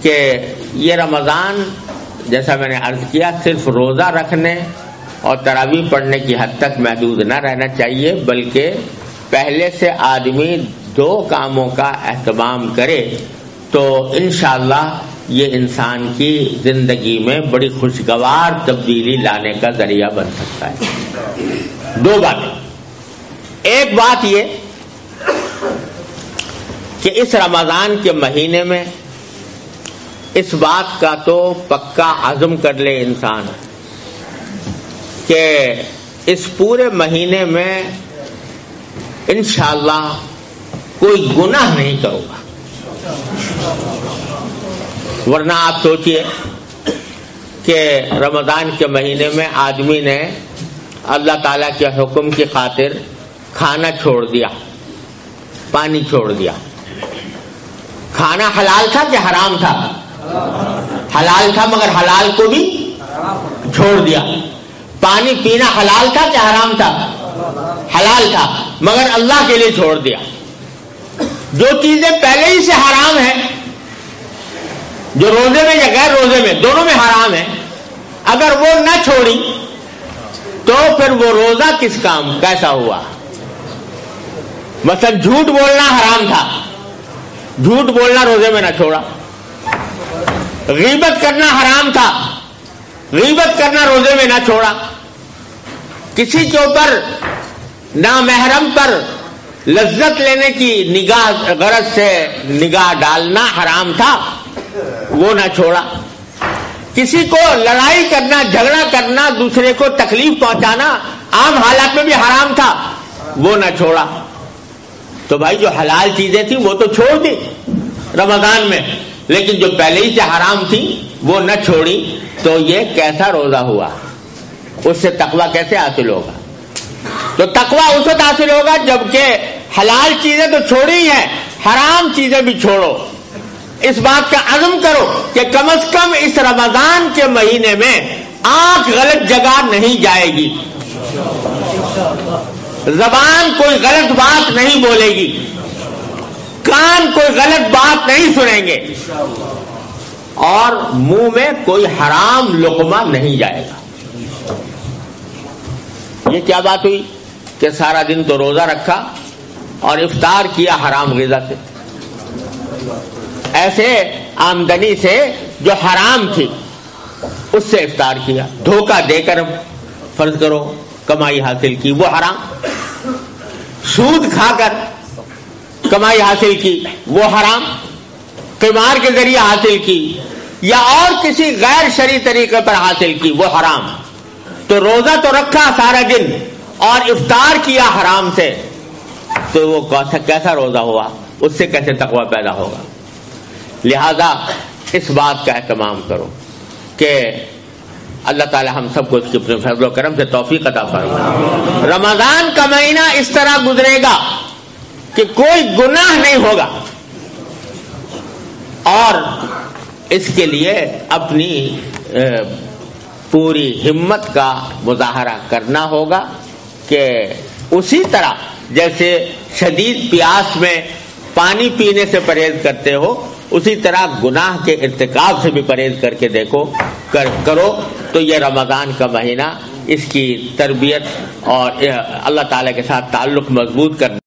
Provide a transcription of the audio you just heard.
کہ یہ رمضان جیسا میں نے عرض کیا صرف روزہ رکھنے اور تراویح پڑھنے کی حد تک محدود نہ رہنا چاہیے، بلکہ پہلے سے آدمی 2 کاموں کا اہتمام کرے تو انشاءاللہ یہ انسان کی زندگی میں بڑی خوشگوار تبدیلی لانے کا ذریعہ بن سکتا ہے۔ 2 باتیں، ایک بات یہ کہ اس رمضان کے مہینے میں اس بات کا تو پکا عزم کر لے انسان کہ اس پورے مہینے میں انشاءاللہ کوئی گناہ نہیں کروں گا، ورنہ آپ سوچئے کہ رمضان کے مہینے میں آدمی نے اللہ تعالیٰ کے حکم کی خاطر کھانا چھوڑ دیا، پانی چھوڑ دیا۔ کھانا حلال تھا کہ حرام تھا؟ حلال تھا، مگر حلال کو بھی چھوڑ دیا۔ پانی پینا حلال تھا کہ حرام تھا؟ حلال تھا، مگر اللہ کے لیے چھوڑ دیا۔ جو چیزیں پہلے ہی سے حرام ہیں، جو روزے میں یا غیر روزے میں دونوں میں حرام ہیں، اگر وہ نہ چھوڑی تو پھر وہ روزہ کس کام کیسا ہوا؟ مثلا جھوٹ بولنا حرام تھا، جھوٹ بولنا روزے میں نہ چھوڑا۔ غیبت کرنا حرام تھا، غیبت کرنا روزے میں نہ چھوڑا۔ کسی کے اوپر نامحرم پر لذت لینے کی نگاہ غرض سے نگاہ ڈالنا حرام تھا، وہ نہ چھوڑا۔ کسی کو لڑائی کرنا، جھگڑا کرنا، دوسرے کو تکلیف پہنچانا عام حالات میں بھی حرام تھا، وہ نہ چھوڑا۔ تو بھائی جو حلال چیزیں تھیں وہ تو چھوڑ دی رمضان میں، لیکن جو پہلے ہی سے حرام تھی وہ نہ چھوڑی، تو یہ کیسا روزہ ہوا؟ اس سے تقویٰ کیسے حاصل ہوگا؟ تو تقویٰ اس وقت حاصل ہوگا جبکہ حلال چیزیں تو چھوڑی ہیں، حرام چیزیں بھی چھوڑو۔ اس بات کا عزم کرو کہ کم از کم اس رمضان کے مہینے میں آنکھ غلط جگہ نہیں جائے گی، زبان کوئی غلط بات نہیں بولے گی، کان کوئی غلط بات نہیں سنیں گے، اور منہ میں کوئی حرام لقمہ نہیں جائے گا۔ یہ کیا بات ہوئی کہ سارا دن تو روزہ رکھا اور افطار کیا حرام غذا سے، ایسے آمدنی سے جو حرام تھی اس سے افطار کیا، دھوکہ دے کر فرض کرو کمائی حاصل کی، وہ حرام۔ سود کھا کر کمائی حاصل کی، وہ حرام۔ قمار کے ذریعے حاصل کی یا اور کسی غیر شرعی طریقے پر حاصل کی، وہ حرام۔ تو روزہ تو رکھا سارا دن اور افطار کیا حرام سے، تو وہ کیسا روزہ ہوا؟ اس سے کیسے تقویٰ پیدا ہوگا؟ لہذا اس بات کا اہتمام کرو کہ اللہ تعالی ہم سب کو اس کے اپنے فضل و کرم سے توفیق عطا فرمائے۔ رمضان کا مہینہ اس طرح گزرے گا کہ کوئی گناہ نہیں ہوگا، اور اس کے لیے اپنی پوری ہمت کا مظاہرہ کرنا ہوگا کہ اسی طرح جیسے شدید پیاس میں پانی پینے سے پرہیز کرتے ہو، اسی طرح گناہ کے ارتکاب سے بھی پرہیز کر کے دیکھو کرو، تو یہ رمضان کا مہینہ اس کی تربیت اور اللہ تعالی کے ساتھ تعلق مضبوط کرنا